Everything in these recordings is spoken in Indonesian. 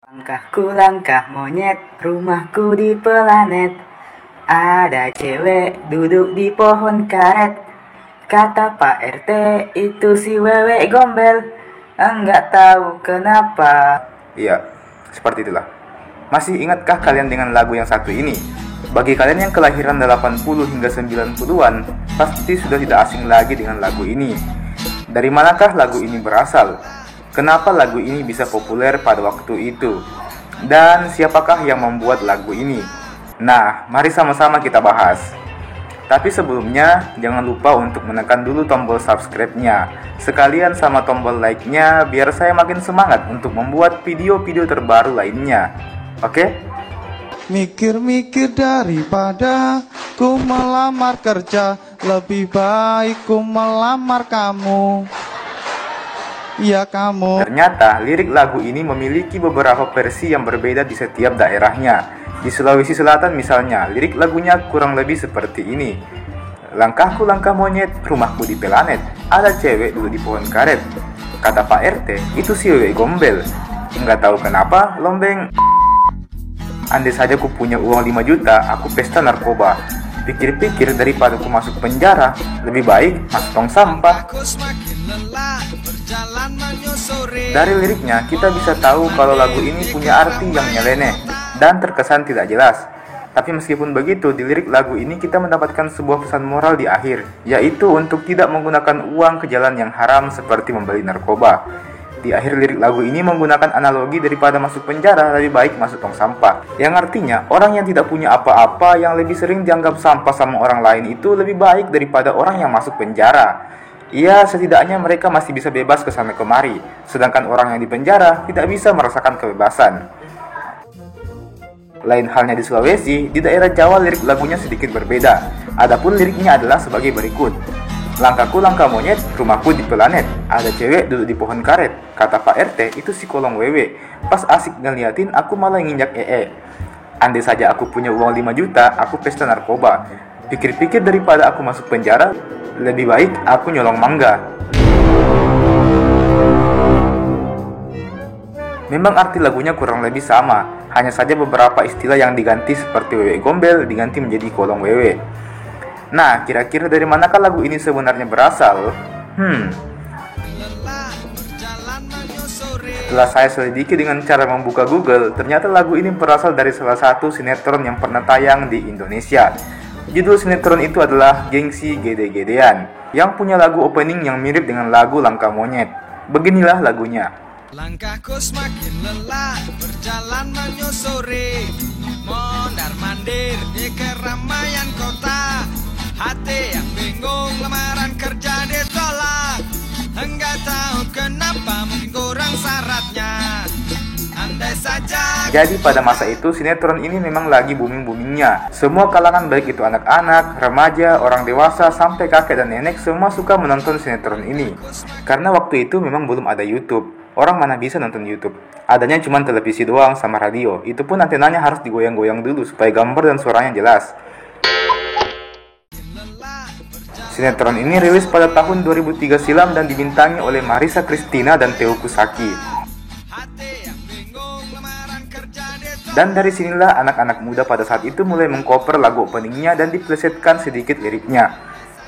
Langkahku langkah monyet, rumahku di planet. Ada cewek duduk di pohon karet. Kata Pak RT, itu si wewe gombel. Enggak tahu kenapa. Iya, seperti itulah. Masih ingatkah kalian dengan lagu yang satu ini? Bagi kalian yang kelahiran 80 hingga 90-an, pasti sudah tidak asing lagi dengan lagu ini. Dari manakah lagu ini berasal? Kenapa lagu ini bisa populer pada waktu itu? Dan siapakah yang membuat lagu ini? Nah, mari sama-sama kita bahas. Tapi sebelumnya, jangan lupa untuk menekan dulu tombol subscribe-nya. Sekalian sama tombol like-nya, biar saya makin semangat untuk membuat video-video terbaru lainnya. Oke? Mikir-mikir daripada ku melamar kerja, lebih baik ku melamar kamu. Ya kamu. Ternyata lirik lagu ini memiliki beberapa versi yang berbeda di setiap daerahnya. Di Sulawesi Selatan misalnya, lirik lagunya kurang lebih seperti ini. Langkahku langkah monyet, rumahku di planet. Ada cewek dulu di pohon karet. Kata Pak RT, itu si wewe gombel. Enggak tahu kenapa, lombeng. Andai saja ku punya uang 5 juta, aku pesta narkoba. Pikir-pikir daripada ku masuk penjara, lebih baik masuk tong sampah. Dari liriknya, kita bisa tahu kalau lagu ini punya arti yang nyeleneh dan terkesan tidak jelas. Tapi meskipun begitu, di lirik lagu ini kita mendapatkan sebuah pesan moral di akhir, yaitu untuk tidak menggunakan uang ke jalan yang haram seperti membeli narkoba. Di akhir lirik lagu ini menggunakan analogi daripada masuk penjara, lebih baik masuk tong sampah. Yang artinya, orang yang tidak punya apa-apa, yang lebih sering dianggap sampah sama orang lain itu lebih baik daripada orang yang masuk penjara. Ya, setidaknya mereka masih bisa bebas ke sana kemari, sedangkan orang yang di penjara tidak bisa merasakan kebebasan. Lain halnya di Sulawesi, di daerah Jawa lirik lagunya sedikit berbeda. Adapun liriknya adalah sebagai berikut. Langkahku langkah monyet, rumahku di planet. Ada cewek duduk di pohon karet. Kata Pak RT, itu si kolong wewe. Pas asik ngeliatin, aku malah nginjak ee. Andai saja aku punya uang 5 juta, aku pesta narkoba. Pikir-pikir daripada aku masuk penjara, lebih baik aku nyolong mangga. Memang arti lagunya kurang lebih sama, hanya saja beberapa istilah yang diganti seperti wewe gombel diganti menjadi kolong wewe. Nah, kira-kira dari manakah lagu ini sebenarnya berasal? Setelah saya selidiki dengan cara membuka Google, ternyata lagu ini berasal dari salah satu sinetron yang pernah tayang di Indonesia. Judul sinetron itu adalah Gengsi Gede-Gedean, yang punya lagu opening yang mirip dengan lagu Langkah Monyet. Beginilah lagunya. Langkahku semakin lelah, berjalan menyusuri, mondar-mandir di keramaian kota. Hati yang bingung, lamaran kerja ditolak. Enggak tahu kenapa, mungkin kurang syaratnya. Andai saja. Jadi pada masa itu sinetron ini memang lagi booming-boomingnya. Semua kalangan baik itu anak-anak, remaja, orang dewasa, sampai kakek dan nenek semua suka menonton sinetron ini. Karena waktu itu memang belum ada YouTube. Orang mana bisa nonton YouTube? Adanya cuma televisi doang sama radio. Itu pun antenanya harus digoyang-goyang dulu supaya gambar dan suaranya jelas. Sinetron ini rilis pada tahun 2003 silam dan dibintangi oleh Marissa Christina dan Teuku Saki. Dan dari sinilah anak-anak muda pada saat itu mulai mengcover lagu openingnya dan diplesetkan sedikit liriknya.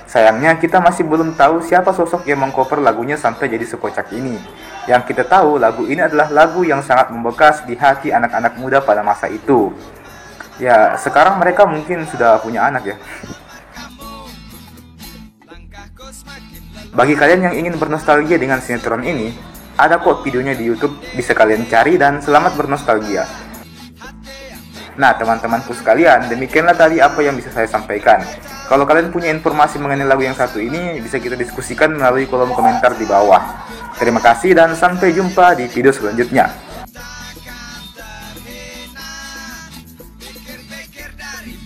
Sayangnya kita masih belum tahu siapa sosok yang mengcover lagunya sampai jadi sekocak ini. Yang kita tahu lagu ini adalah lagu yang sangat membekas di hati anak-anak muda pada masa itu. Ya, sekarang mereka mungkin sudah punya anak ya. Bagi kalian yang ingin bernostalgia dengan sinetron ini, ada kok videonya di YouTube, bisa kalian cari dan selamat bernostalgia. Nah, teman-temanku sekalian, demikianlah tadi apa yang bisa saya sampaikan. Kalau kalian punya informasi mengenai lagu yang satu ini, bisa kita diskusikan melalui kolom komentar di bawah. Terima kasih dan sampai jumpa di video selanjutnya.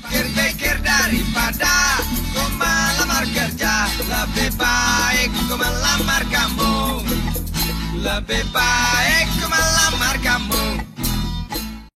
Pikir-pikir daripada ku melamar kerja, lebih baik ku melamar kamu. Lebih baik